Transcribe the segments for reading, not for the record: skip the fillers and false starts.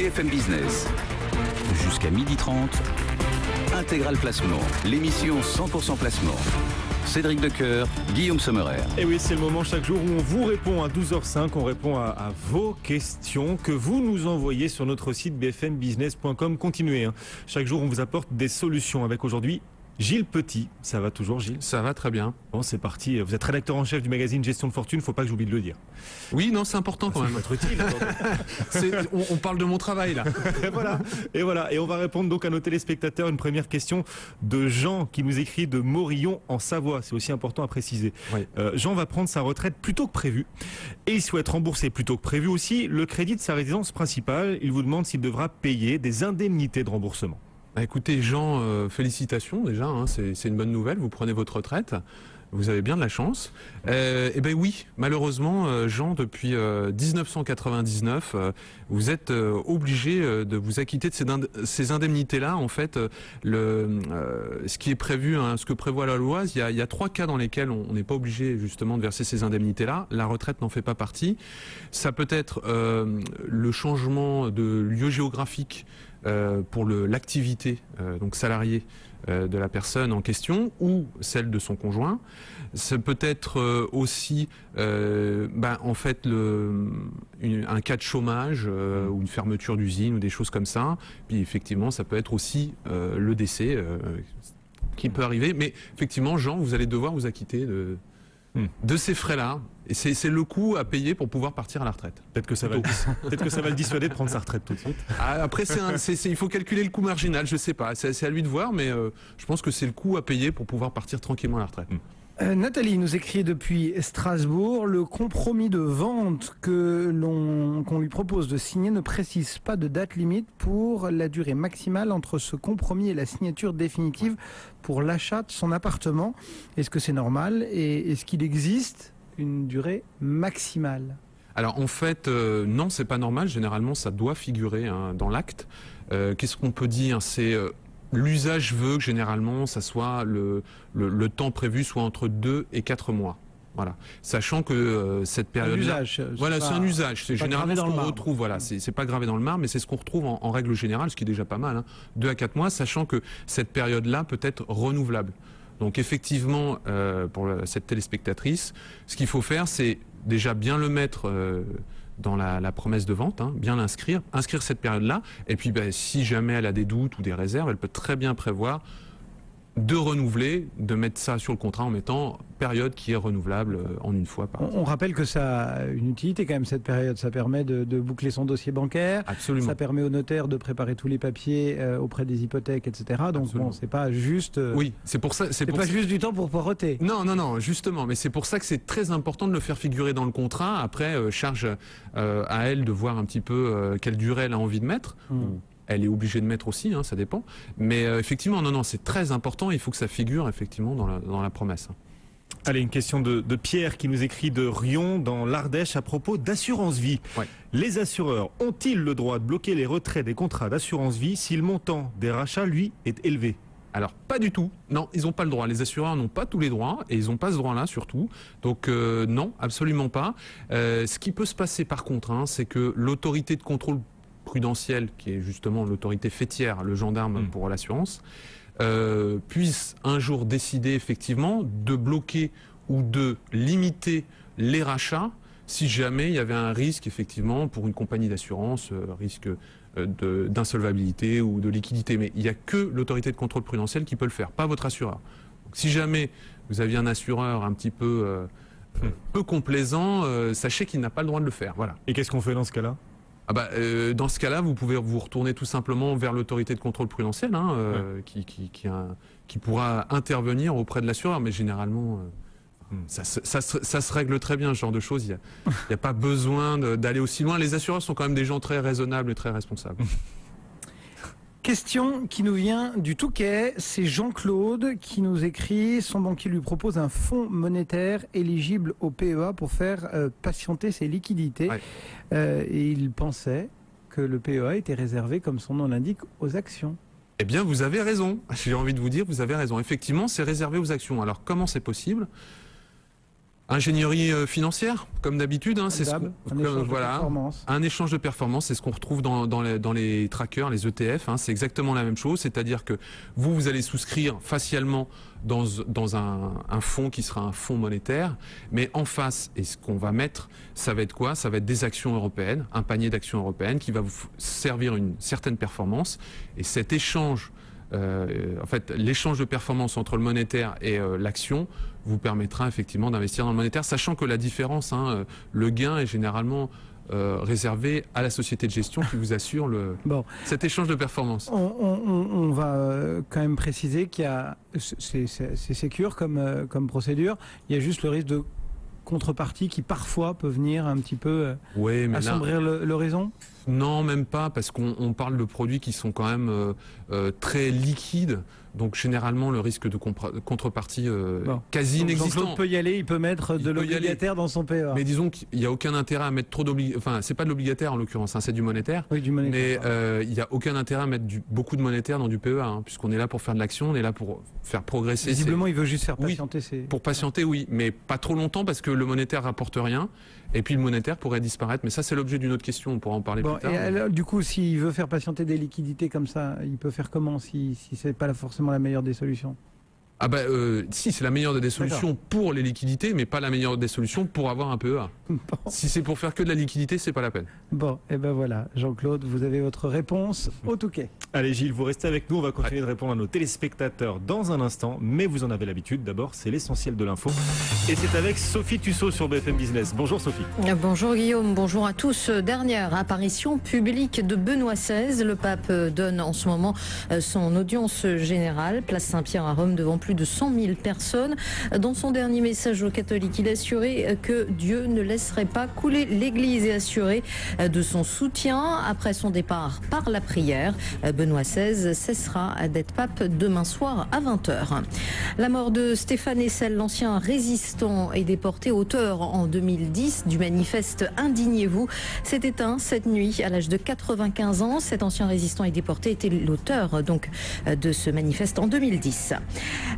BFM Business. Jusqu'à 12h30, Intégral Placement, l'émission 100% placement. Cédric Decoeur, Guillaume Sommerer. Et oui, c'est le moment chaque jour où on vous répond à 12h05, on répond à vos questions que vous nous envoyez sur notre site bfmbusiness.com. Continuez, chaque jour on vous apporte des solutions avec aujourd'hui Gilles Petit. Ça va toujours, Gilles? Ça va très bien. Bon, c'est parti. Vous êtes rédacteur en chef du magazine Gestion de Fortune, faut pas que j'oublie de le dire. Oui, non, c'est important quand même. Ça va être utile. On parle de mon travail là. Voilà. Et on va répondre donc à nos téléspectateurs. Une première question de Jean qui nous écrit de Morillon en Savoie. C'est aussi important à préciser. Oui. Jean va prendre sa retraite plus tôt que prévu et il souhaite rembourser plus tôt que prévu aussi le crédit de sa résidence principale. Il vous demande s'il devra payer des indemnités de remboursement. Écoutez Jean, félicitations déjà, c'est une bonne nouvelle, vous prenez votre retraite, vous avez bien de la chance. Eh bien oui, malheureusement Jean, depuis 1999, vous êtes obligé de vous acquitter de ces indemnités-là. En fait, ce qui est prévu, ce que prévoit la loi, il y a 3 cas dans lesquels on n'est pas obligé justement de verser ces indemnités-là. La retraite n'en fait pas partie. Ça peut être le changement de lieu géographique pour l'activité donc salariée de la personne en question ou celle de son conjoint. Ça peut être aussi en fait un cas de chômage ou une fermeture d'usine ou des choses comme ça. Puis effectivement ça peut être aussi le décès qui peut arriver. Mais effectivement Jean, vous allez devoir vous acquitter de ces frais-là. Et c'est le coût à payer pour pouvoir partir à la retraite. Peut-être que ça va le dissuader de prendre sa retraite tout de suite. Après, il faut calculer le coût marginal, je sais pas. C'est à lui de voir, mais je pense que c'est le coût à payer pour pouvoir partir tranquillement à la retraite. Nathalie nous écrit depuis Strasbourg. Le compromis de vente qu'on lui propose de signer ne précise pas de date limite pour la durée maximale entre ce compromis et la signature définitive pour l'achat de son appartement. Est-ce que c'est normal et est-ce qu'il existe une durée maximale? Alors en fait, non, c'est pas normal. Généralement, ça doit figurer dans l'acte. Qu'est-ce qu'on peut dire? C'est l'usage veut que généralement, ça soit le temps prévu soit entre 2 et 4 mois. Voilà, sachant que cette période, voilà, c'est un usage. C'est généralement ce qu'on retrouve. Voilà, c'est pas gravé dans le marbre, mais c'est ce qu'on retrouve en règle générale, ce qui est déjà pas mal. 2 à 4 mois, sachant que cette période-là peut être renouvelable. Donc effectivement, pour cette téléspectatrice, ce qu'il faut faire, c'est déjà bien le mettre dans la promesse de vente, bien inscrire cette période-là. Et puis si jamais elle a des doutes ou des réserves, elle peut très bien prévoir de renouveler, de mettre ça sur le contrat en mettant période qui est renouvelable en une fois par an. On rappelle que ça a une utilité quand même cette période, ça permet de boucler son dossier bancaire. Absolument. Ça permet au notaire de préparer tous les papiers auprès des hypothèques, etc. Donc bon, c'est pas juste... Oui, c'est pour ça... C'est pas juste du temps pour poireauter. Non, justement, mais c'est pour ça que c'est très important de le faire figurer dans le contrat. Après, charge à elle de voir un petit peu quelle durée elle a envie de mettre. Elle est obligée de mettre aussi, ça dépend. Mais effectivement, non, c'est très important. Il faut que ça figure effectivement dans la promesse. Allez, une question de Pierre qui nous écrit de Rion dans l'Ardèche à propos d'assurance vie. Ouais. Les assureurs ont-ils le droit de bloquer les retraits des contrats d'assurance vie si le montant des rachats, lui, est élevé? Alors, pas du tout. Non, ils n'ont pas le droit. Les assureurs n'ont pas tous les droits et ils n'ont pas ce droit-là surtout. Donc, non, absolument pas. Ce qui peut se passer par contre, c'est que l'autorité de contrôle prudentiel, qui est justement l'autorité faîtière, le gendarme pour l'assurance, puisse un jour décider effectivement de bloquer ou de limiter les rachats si jamais il y avait un risque effectivement pour une compagnie d'assurance, risque d'insolvabilité ou de liquidité. Mais il n'y a que l'autorité de contrôle prudentiel qui peut le faire, pas votre assureur. Donc, si jamais vous aviez un assureur un petit peu complaisant, sachez qu'il n'a pas le droit de le faire. Voilà. Et qu'est-ce qu'on fait dans ce cas-là? Dans ce cas-là, vous pouvez vous retourner tout simplement vers l'autorité de contrôle prudentiel qui pourra intervenir auprès de l'assureur. Mais généralement, ça se règle très bien, ce genre de choses. Il n'y a pas besoin d'aller aussi loin. Les assureurs sont quand même des gens très raisonnables et très responsables. Question qui nous vient du Touquet, c'est Jean-Claude qui nous écrit. Son banquier lui propose un fonds monétaire éligible au PEA pour faire patienter ses liquidités. Ouais. Et il pensait que le PEA était réservé, comme son nom l'indique, aux actions. Eh bien, vous avez raison. J'ai envie de vous dire, vous avez raison. Effectivement, c'est réservé aux actions. Alors, comment c'est possible ? Ingénierie financière, comme d'habitude, hein, c'est voilà, un échange de performance, c'est ce qu'on retrouve dans les trackers, les ETF, hein, c'est exactement la même chose, c'est-à-dire que vous allez souscrire facialement dans un fonds qui sera un fonds monétaire, mais en face, et ce qu'on va mettre, ça va être quoi? Ça va être des actions européennes, un panier d'actions européennes qui va vous servir une certaine performance, et cet échange, en fait, l'échange de performance entre le monétaire et l'action vous permettra effectivement d'investir dans le monétaire, sachant que la différence, hein, le gain est généralement réservé à la société de gestion qui vous assure cet échange de performance. On va quand même préciser qu'il y a, c'est sécure comme procédure, il y a juste le risque de contrepartie qui parfois peut venir un petit peu assombrir l'horizon. Non, même pas, parce qu'on parle de produits qui sont quand même très liquides. Donc généralement le risque de contrepartie quasi inexistant. Donc peut y aller, il peut mettre de l'obligataire dans son PEA. Mais disons qu'il n'y a aucun intérêt à mettre trop d'obligataire. Enfin, c'est pas de l'obligataire en l'occurrence, hein, c'est du monétaire. Oui, du monétaire. Mais il n'y a aucun intérêt à mettre beaucoup de monétaire dans du PEA, hein, puisqu'on est là pour faire de l'action, on est là pour faire progresser. Visiblement, il veut juste faire patienter. Pour patienter, oui, mais pas trop longtemps parce que le monétaire rapporte rien. Et puis le monétaire pourrait disparaître. Mais ça, c'est l'objet d'une autre question. On pourra en parler plus tard. Et alors, du coup, s'il veut faire patienter des liquidités comme ça, il peut faire comment si c'est pas forcément la meilleure des solutions? Ah bah si, c'est la meilleure des solutions pour les liquidités, mais pas la meilleure des solutions pour avoir un PEA. Bon. Si c'est pour faire que de la liquidité, c'est pas la peine. Bon, et ben voilà, Jean-Claude, vous avez votre réponse au Touquet. Allez Gilles, vous restez avec nous, on va continuer de répondre à nos téléspectateurs dans un instant, mais vous en avez l'habitude, d'abord c'est l'essentiel de l'info. Et c'est avec Sophie Tussaud sur BFM Business. Bonjour Sophie. Bonjour Guillaume, bonjour à tous. Dernière apparition publique de Benoît XVI. Le pape donne en ce moment son audience générale, place Saint-Pierre à Rome, devant plus de 100 000 personnes. Dans son dernier message aux catholiques, il a assuré que Dieu ne laisserait pas couler l'Église et assuré de son soutien après son départ par la prière. Benoît XVI cessera d'être pape demain soir à 20h. La mort de Stéphane Hessel, l'ancien résistant et déporté auteur en 2010 du manifeste Indignez-vous, s'est éteint cette nuit à l'âge de 95 ans. Cet ancien résistant et déporté était l'auteur donc de ce manifeste en 2010.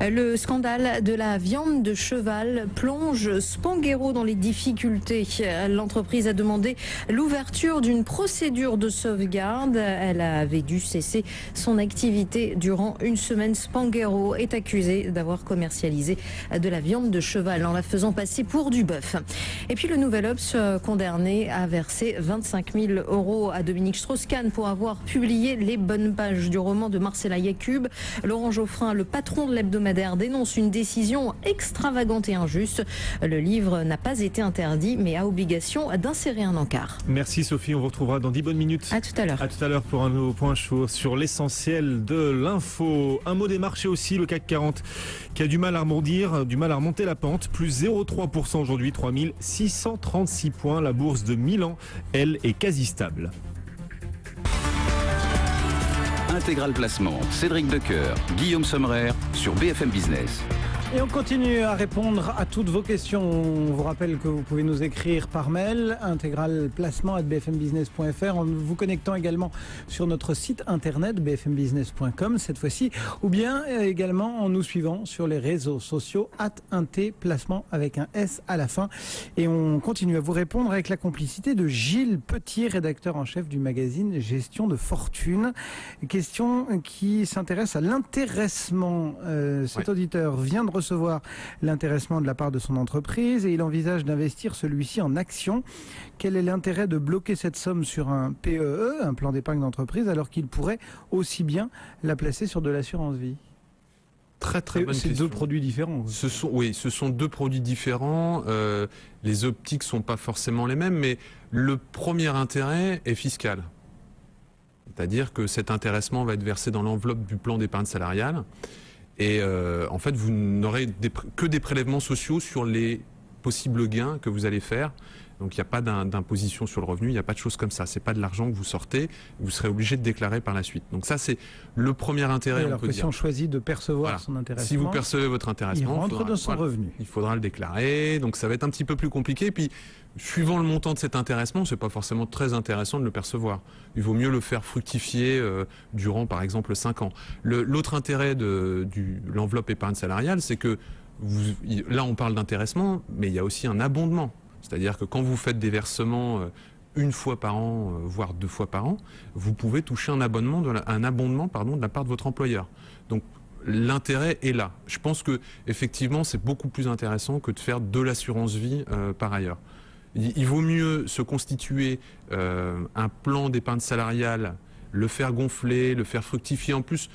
Le scandale de la viande de cheval plonge Spanghero dans les difficultés. L'entreprise a demandé l'ouverture d'une procédure de sauvegarde. Elle avait dû cesser son activité durant une semaine. Spanghero est accusé d'avoir commercialisé de la viande de cheval en la faisant passer pour du bœuf. Et puis le Nouvel Obs, condamné à verser 25 000 € à Dominique Strauss-Kahn pour avoir publié les bonnes pages du roman de Marcella Yacoub. Laurent Geoffrin, le patron de l'hebdomadaire, dénonce une décision extravagante et injuste. Le livre n'a pas été interdit, mais a obligation d'insérer un encart. Merci Sophie, on vous retrouvera dans 10 bonnes minutes. À tout à l'heure. À tout à l'heure pour un nouveau point chaud sur l'essentiel de l'info. Un mot des marchés aussi, le CAC 40 qui a du mal à rebondir, du mal à remonter la pente. Plus 0,3% aujourd'hui, 3636 points. La bourse de Milan, elle, est quasi stable. Intégral Placement, Cédric Decoeur, Guillaume Sommerer sur BFM Business. Et on continue à répondre à toutes vos questions. On vous rappelle que vous pouvez nous écrire par mail, intégralplacement@bfmbusiness.fr, en vous connectant également sur notre site internet bfmbusiness.com cette fois-ci, ou bien également en nous suivant sur les réseaux sociaux @intplacement avec un S à la fin. Et on continue à vous répondre avec la complicité de Gilles Petit, rédacteur en chef du magazine Gestion de Fortune. Question qui s'intéresse à l'intéressement. Cet auditeur vient de recevoir l'intéressement de la part de son entreprise et il envisage d'investir celui-ci en actions. Quel est l'intérêt de bloquer cette somme sur un PEE, un plan d'épargne d'entreprise, alors qu'il pourrait aussi bien la placer sur de l'assurance vie? Très bonne question. C'est deux produits différents. Ce sont deux produits différents. Les optiques sont pas forcément les mêmes, mais le premier intérêt est fiscal. C'est-à-dire que cet intéressement va être versé dans l'enveloppe du plan d'épargne salariale. Et en fait, vous n'aurez que des prélèvements sociaux sur les possibles gains que vous allez faire. Donc il n'y a pas d'imposition sur le revenu, il n'y a pas de choses comme ça. C'est pas de l'argent que vous sortez, vous serez obligé de déclarer par la suite. Donc ça, c'est le premier intérêt. Oui, alors que si on choisit de percevoir son intéressement, si vous percevez votre intéressement, il rentre dans son revenu. Il faudra le déclarer. Donc ça va être un petit peu plus compliqué. Puis suivant le montant de cet intéressement, c'est pas forcément très intéressant de le percevoir. Il vaut mieux le faire fructifier durant, par exemple, 5 ans. L'autre intérêt de l'enveloppe épargne salariale, c'est que là on parle d'intéressement, mais il y a aussi un abondement. C'est-à-dire que quand vous faites des versements une fois par an, voire 2 fois par an, vous pouvez toucher un abondement de la part de votre employeur. Donc l'intérêt est là. Je pense que effectivement c'est beaucoup plus intéressant que de faire de l'assurance vie par ailleurs. Il vaut mieux se constituer un plan d'épargne salariale, le faire gonfler, le faire fructifier. En plus,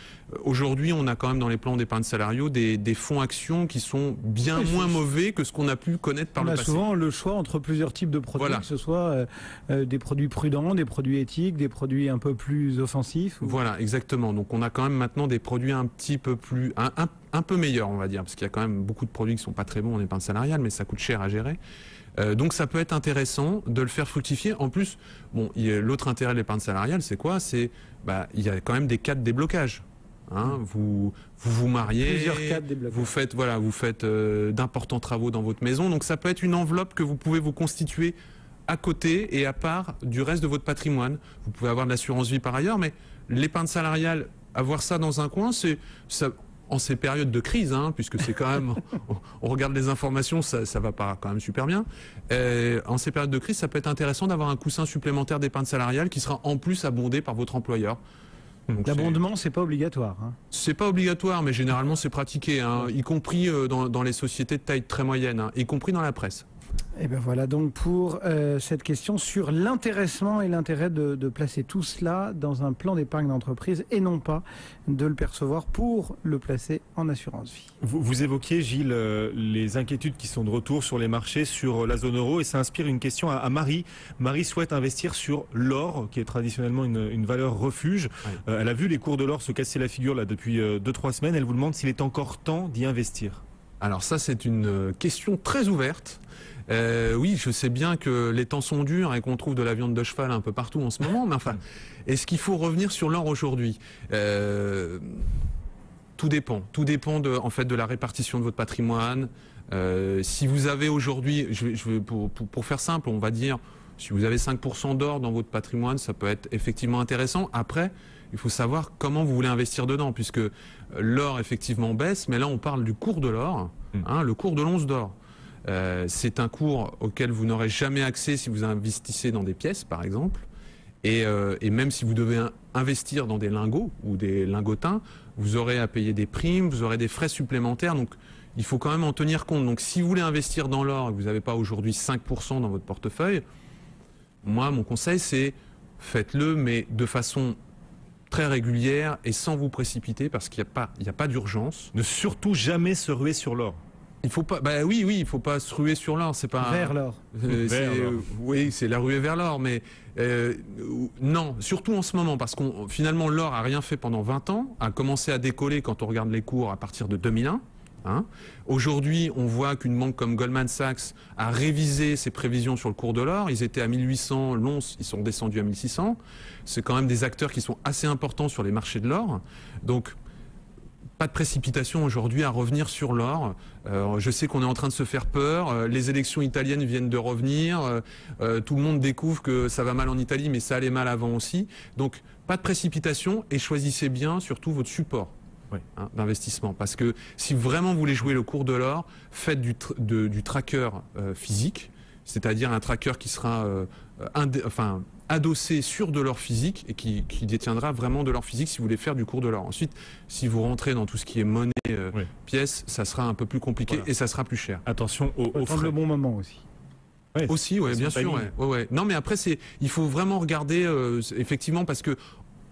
aujourd'hui, on a quand même dans les plans d'épargne salariaux des fonds actions qui sont bien moins mauvais que ce qu'on a pu connaître par le passé. On a souvent le choix entre plusieurs types de produits, voilà. Que ce soit des produits prudents, des produits éthiques, des produits un peu plus offensifs. Voilà, exactement. Donc on a quand même maintenant des produits un petit peu plus, un peu meilleurs, on va dire, parce qu'il y a quand même beaucoup de produits qui sont pas très bons en épargne salariale, mais ça coûte cher à gérer. Donc ça peut être intéressant de le faire fructifier. En plus, l'autre intérêt de l'épargne salariale, c'est quoi? C'est il y a quand même des cas de déblocage. Hein, vous mariez, plusieurs cas de déblocage. vous faites d'importants travaux dans votre maison. Donc ça peut être une enveloppe que vous pouvez vous constituer à côté et à part du reste de votre patrimoine. Vous pouvez avoir de l'assurance vie par ailleurs, mais l'épargne salariale, avoir ça dans un coin, c'est ça. En ces périodes de crise, puisque c'est quand même, on regarde les informations, ça va pas quand même super bien. En ces périodes de crise, ça peut être intéressant d'avoir un coussin supplémentaire d'épargne salariale qui sera en plus abondé par votre employeur. L'abondement, c'est pas obligatoire. C'est pas obligatoire, mais généralement c'est pratiqué, y compris dans les sociétés de taille très moyenne, y compris dans la presse. Et bien voilà donc pour cette question sur l'intéressement et l'intérêt de placer tout cela dans un plan d'épargne d'entreprise et non pas de le percevoir pour le placer en assurance vie. Vous évoquiez, Gilles, les inquiétudes qui sont de retour sur les marchés, sur la zone euro, et ça inspire une question à Marie. Marie souhaite investir sur l'or, qui est traditionnellement une valeur refuge. Oui. Elle a vu les cours de l'or se casser la figure là depuis 2-3 semaines. Elle vous demande s'il est encore temps d'y investir. Alors ça, c'est une question très ouverte. Oui, je sais bien que les temps sont durs et qu'on trouve de la viande de cheval un peu partout en ce moment, mais enfin, est-ce qu'il faut revenir sur l'or aujourd'hui? Tout dépend. Tout dépend de la répartition de votre patrimoine. Si vous avez aujourd'hui, pour faire simple, on va dire, si vous avez 5% d'or dans votre patrimoine, ça peut être effectivement intéressant. Après, il faut savoir comment vous voulez investir dedans, puisque l'or effectivement baisse, mais là on parle du cours de l'or, le cours de l'once d'or. C'est un cours auquel vous n'aurez jamais accès si vous investissez dans des pièces, par exemple. Et même si vous devez investir dans des lingots ou des lingotins, vous aurez à payer des primes, vous aurez des frais supplémentaires. Donc, il faut quand même en tenir compte. Donc, si vous voulez investir dans l'or et que vous n'avez pas aujourd'hui 5% dans votre portefeuille, moi, mon conseil, c'est faites-le, mais de façon très régulière et sans vous précipiter, parce qu'il n'y a pas d'urgence. Ne surtout jamais se ruer sur l'or. Il faut pas, il faut pas se ruer sur l'or, c'est pas vers l'or. Oui, c'est la ruée vers l'or, mais non, surtout en ce moment, parce qu'on finalement l'or a rien fait pendant 20 ans, a commencé à décoller quand on regarde les cours à partir de 2001. Aujourd'hui, on voit qu'une banque comme Goldman Sachs a révisé ses prévisions sur le cours de l'or. Ils étaient à 1800 l'once, ils sont descendus à 1600. C'est quand même des acteurs qui sont assez importants sur les marchés de l'or. Donc, pas de précipitation aujourd'hui à revenir sur l'or. Je sais qu'on est en train de se faire peur. Les élections italiennes viennent de revenir. Tout le monde découvre que ça va mal en Italie, mais ça allait mal avant aussi. Donc, pas de précipitation et choisissez bien surtout votre support d'investissement. Parce que si vraiment vous voulez jouer le cours de l'or, faites du tracker physique, c'est-à-dire un tracker qui sera adossé sur de l'or physique et qui détiendra vraiment de l'or physique si vous voulez faire du cours de l'or. Ensuite, si vous rentrez dans tout ce qui est monnaie, pièces, ça sera un peu plus compliqué et ça sera plus cher. Attention aux frais. Le bon moment aussi. Ouais, aussi, bien sûr. Non, mais après, il faut vraiment regarder, effectivement, parce que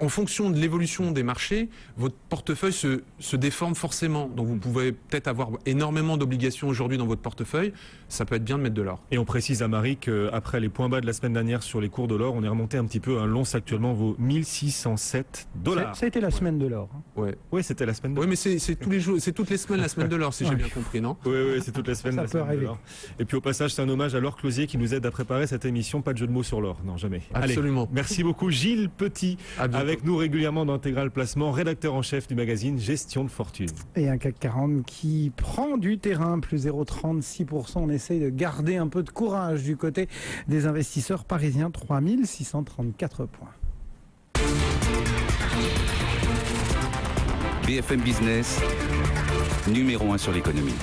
en fonction de l'évolution des marchés, votre portefeuille se déforme forcément. Donc vous pouvez peut-être avoir énormément d'obligations aujourd'hui dans votre portefeuille. Ça peut être bien de mettre de l'or. Et on précise à Marie qu'après les points bas de la semaine dernière sur les cours de l'or, on est remonté un petit peu. L'once actuellement vaut $1607. Ça a été la semaine de l'or. Oui, c'était la semaine de l'or. Oui, mais c'est tous les jours, c'est toutes les semaines la semaine de l'or, si j'ai bien compris, non? Oui, c'est toutes les semaines la semaine de l'or. Et puis au passage, c'est un hommage à Laure Closier qui nous aide à préparer cette émission. Pas de jeu de mots sur l'or, non, jamais. Absolument. Allez, merci beaucoup Gilles Petit, avec nous régulièrement dans Intégral Placement, rédacteur en chef du magazine Gestion de Fortune. Et un CAC 40 qui prend du terrain, plus 0,36%. On essaye de garder un peu de courage du côté des investisseurs parisiens, 3634 points. BFM Business, numéro 1 sur l'économie.